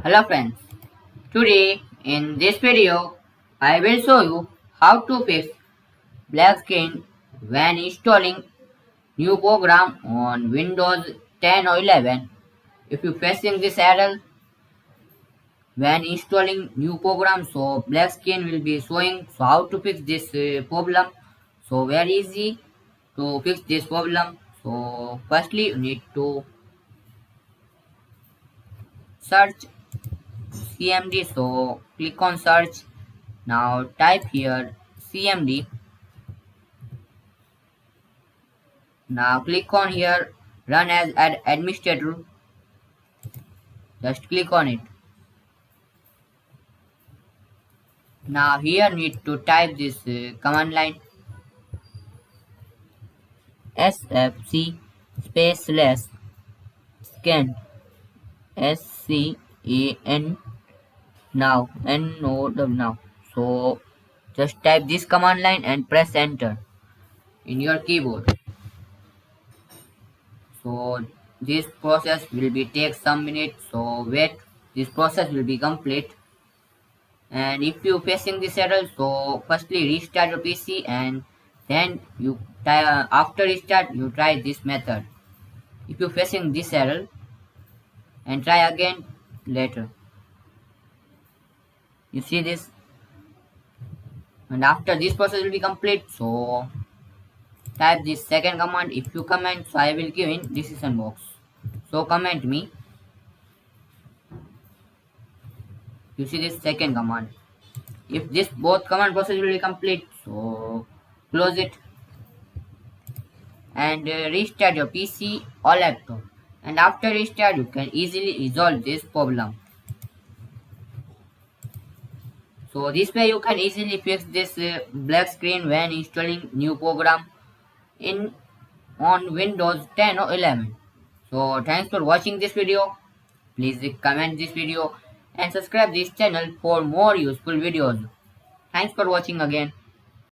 Hello friends, today in this video I will show you how to fix black screen when installing new program on Windows 10 or 11. If you facing this error when installing new program, so black screen will be showing. So how to fix this problem? So very easy to fix this problem. So firstly you need to search CMD. So click on search. Now type here CMD. Now click on here run as administrator. Just click on it. Now here need to type this command line sfc space slash scan scan now now. So just type this command line and press enter in your keyboard. So this process will be take some minutes. So wait, this process will be complete. And if you facing this error, so firstly restart your PC and then after restart you try this method. If you facing this error and try again later. You see this, and after this process will be complete, so type this second command. If you comment, so I will give in decision box. So comment me. You see this second command. If this both command process will be complete, so close it and restart your PC or laptop. And after restart, you can easily resolve this problem. So this way you can easily fix this black screen when installing new program in on Windows 10 or 11. So thanks for watching this video. Please comment this video and subscribe this channel for more useful videos. Thanks for watching again.